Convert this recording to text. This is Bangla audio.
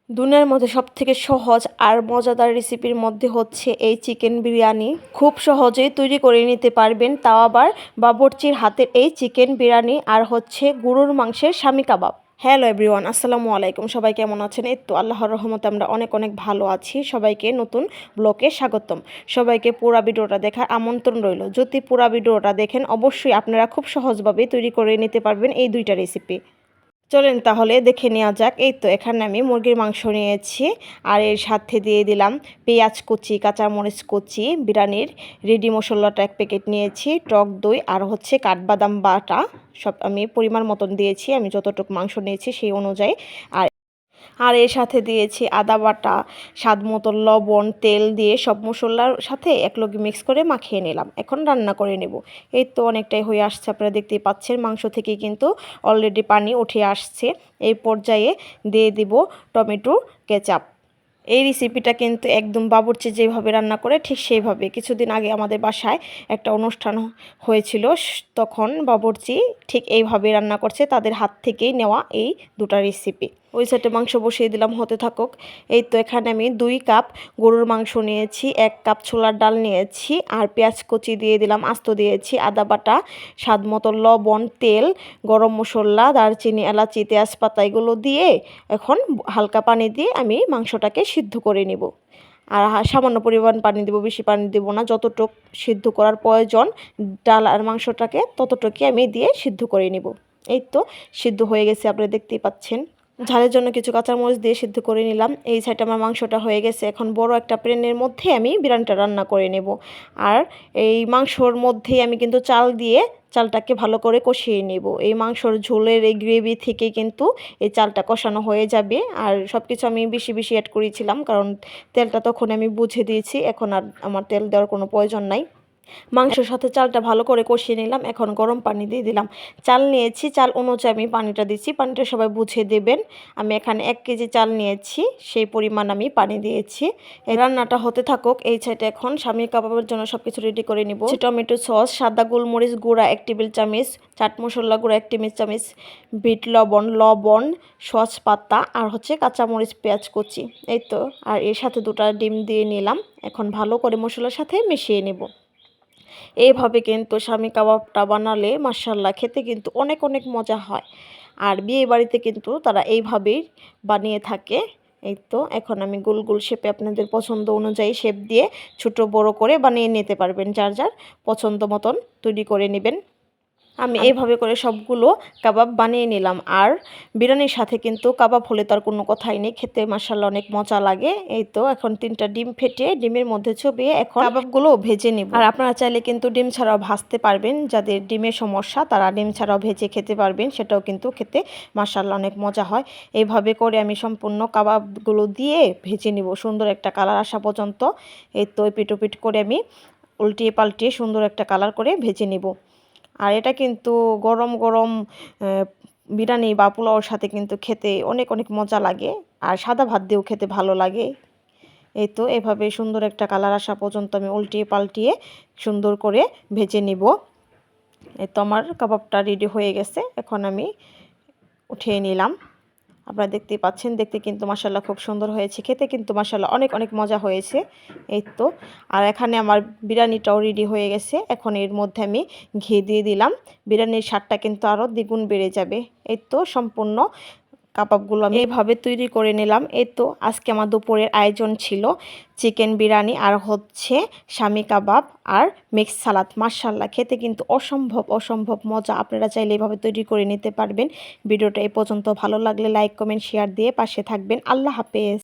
দুনিয়ার মধ্যে সবথেকে সহজ আর মজাদার রেসিপির মধ্যে হচ্ছে এই চিকেন বিরিয়ানি। খুব সহজেই তৈরি করে নিতে পারবেন, তাও আবার বাবুর্চির হাতের এই চিকেন বিরিয়ানি আর হচ্ছে গরুর মাংসের স্বামী কাবাব। হ্যালো এভরিওয়ান, আসসালামু আলাইকুম। সবাই কেমন আছেন? এই তো আল্লাহর রহমতে আমরা অনেক অনেক ভালো আছি। সবাইকে নতুন ব্লগে স্বাগতম। সবাইকে পুরো ভিডিওটা দেখার আমন্ত্রণ রইল। যদি পুরো ভিডিওটা দেখেন অবশ্যই আপনারা খুব সহজভাবে তৈরি করে নিতে পারবেন এই দুইটা রেসিপি। চলেন তাহলে দেখে নেওয়া যাক। এই তো এখানে আমি মুরগির মাংস নিয়েছি, আর এর সাথে দিয়ে দিলাম পেঁয়াজ কুচি, কাঁচামরিচ কুচি, বিরিয়ানির রেডি মশলাটা 1 প্যাকেট নিয়েছি, টক দই আর হচ্ছে কাঠবাদাম বাটা সব আমি পরিমাণ মতন দিয়েছি, আমি যতটুকু মাংস নিয়েছি সেই অনুযায়ী। আর আর এর সাথে দিয়েছি আদা বাটা, স্বাদ মতো লবণ, তেল দিয়ে সব মশলার সাথে একলগে মিক্স করে মাখিয়ে নিলাম। এখন রান্না করে নেব। এই তো অনেকটাই হয়ে আসছে, আপনারা দেখতেই পাচ্ছেন মাংস থেকে কিন্তু অলরেডি পানি উঠে আসছে। এই পর্যায়ে দিয়ে দিব টমেটো কেচাপ। এই রেসিপিটা কিন্তু একদম বাবুর্চি যেভাবে রান্না করে ঠিক সেইভাবে। কিছুদিন আগে আমাদের বাসায় একটা অনুষ্ঠান হয়েছিল, তখন বাবুর্চি ঠিক এইভাবে রান্না করছে, তাদের হাত থেকেই নেওয়া এই দুটো রেসিপি। ওই সাইডে মাংস বসিয়ে দিলাম হতে থাকুক। এই তো এখানে আমি 2 কাপ গরুর মাংস নিয়েছি, 1 কাপ ছোলার ডাল নিয়েছি, আর পেঁয়াজ কুচি দিয়ে দিলাম, আস্ত দিয়েছি, আদা বাটা, স্বাদ মতো লবণ, তেল, গরম মশলা, দারচিনি, এলাচি, তেজপাতা এগুলো দিয়ে এখন হালকা পানি দিয়ে আমি মাংসটাকে সিদ্ধ করে নিব। আর সামান্য পরিমাণ পানি দেবো, বেশি পানি দেবো না। যতটুক সিদ্ধ করার প্রয়োজন ডাল আর মাংসটাকে ততটুকুই আমি দিয়ে সিদ্ধ করে নিব। এই তো সিদ্ধ হয়ে গেছে, আপনারা দেখতেই পাচ্ছেন। ঝালের জন্য কিছু কাঁচামরিচ দিয়ে সিদ্ধ করে নিলাম। এই সাইডে আমার মাংসটা হয়ে গেছে। এখন বড় একটা প্যানের মধ্যে আমি বিরিয়ানিটা রান্না করে নেব। আর এই মাংসর মধ্যেই আমি কিন্তু চাল দিয়ে চালটাকে ভালো করে কষিয়ে নেব। এই মাংসর ঝোলের এই গ্রেভি থেকে কিন্তু এই চালটা কষানো হয়ে যাবে। আর সব কিছু আমি বেশি বেশি অ্যাড করেছিলাম, কারণ তেলটা তখন আমি বুঝে দিয়েছি, এখন আর আমার তেল দেওয়ার কোনো প্রয়োজন নাই। মাংসের সাথে চালটা ভালো করে কষিয়ে নিলাম। এখন গরম পানি দিয়ে দিলাম। চাল নিয়েছি, চাল অনুযায়ী আমি পানিটা দিচ্ছি, পানিটা সবাই বুঝে দেবেন। আমি এখানে 1 কেজি চাল নিয়েছি, সেই পরিমাণ আমি পানি দিয়েছি। এই রান্নাটা হতে থাকুক। এই সাইডে এখন স্বামী কাবাবের জন্য সব কিছু রেডি করে নিব। টমেটো সস, সাদা গোলমরিচ গুঁড়া 1 টেবিল চামচ, চাট মশলা গুঁড়া 1 টেবিল চামচ, বিট লবণ, সস পাতা আর হচ্ছে কাঁচামরিচ, পেঁয়াজ কুচি। এই তো, আর এর সাথে 2টা ডিম দিয়ে নিলাম। এখন ভালো করে মশলার সাথে মিশিয়ে নেব। এইভাবে কিন্তু স্বামী কাবাবটা বানালে মাশাআল্লাহ খেতে কিন্তু অনেক অনেক মজা হয়। আর বিয়ে বাড়িতে কিন্তু তারা এইভাবেই বানিয়ে থাকে। এই তো এখন আমি গোল গোল শেপে আপনাদের পছন্দ অনুযায়ী শেপ দিয়ে ছোট বড় করে বানিয়ে নিতে পারবেন, যার যার পছন্দ মতন তৈরি করে নেবেন। আমি এইভাবে করে সবগুলো কাবাব বানিয়ে নিলাম। আর বিরিয়ানির সাথে কিন্তু কাবাব হলে তার কোনো কথাই নেই, খেতে মাশাআল্লাহ অনেক মজা লাগে। এই তো এখন 3টা ডিম ফেটে ডিমের মধ্যে চুবিয়ে এখন কাবাবগুলো ভেজে নিব। আর আপনারা চাইলে কিন্তু ডিম ছাড়াও ভাজতে পারবেন, যাদের ডিমের সমস্যা তারা ডিম ছাড়াও ভেজে খেতে পারবেন, সেটাও কিন্তু খেতে মাশাআল্লাহ অনেক মজা হয়। এইভাবে করে আমি সম্পূর্ণ কাবাবগুলো দিয়ে ভেজে নিব সুন্দর একটা কালার আসা পর্যন্ত। এই তো পিট করে আমি উল্টিয়ে পাল্টিয়ে সুন্দর একটা কালার করে ভেজে নিব। আর এটা কিন্তু গরম গরম বিরিয়ানি বা পোলাওর সাথে কিন্তু খেতে অনেক অনেক মজা লাগে, আর সাদা ভাত দিয়েও খেতে ভালো লাগে। এই তো এভাবে সুন্দর একটা কালার আসা পর্যন্ত আমি উল্টিয়ে পাল্টিয়ে সুন্দর করে ভেজে নিব। এই তো আমার কাবাবটা রেডি হয়ে গেছে, এখন আমি উঠিয়ে নিলাম। আপনারা দেখতেই পাচ্ছেন, দেখতে কিন্তু মাশাআল্লাহ খুব সুন্দর হয়েছে, খেতে কিন্তু মাশাআল্লাহ অনেক অনেক মজা হয়েছে। এই তো, আর এখানে আমার বিরিয়ানিটাও রেডি হয়ে গেছে। এখন এর মধ্যে আমি ঘি দিয়ে দিলাম, বিরিয়ানির স্বাদটা কিন্তু আরও দ্বিগুণ বেড়ে যাবে। এই তো সম্পূর্ণ কাবাবগুলো আমি এইভাবে তৈরি করে নিলাম। এই তো আজকে আমার দুপুরের আয়োজন ছিল চিকেন বিরিয়ানি আর হচ্ছে স্বামী কাবাব আর মিক্স সালাদ। মাশাআল্লাহ খেতে কিন্তু অসম্ভব অসম্ভব মজা। আপনারা চাইলে এইভাবে তৈরি করে নিতে পারবেন। ভিডিওটা এই পর্যন্ত ভালো লাগলে লাইক কমেন্ট শেয়ার দিয়ে পাশে থাকবেন। আল্লাহ হাফেজ।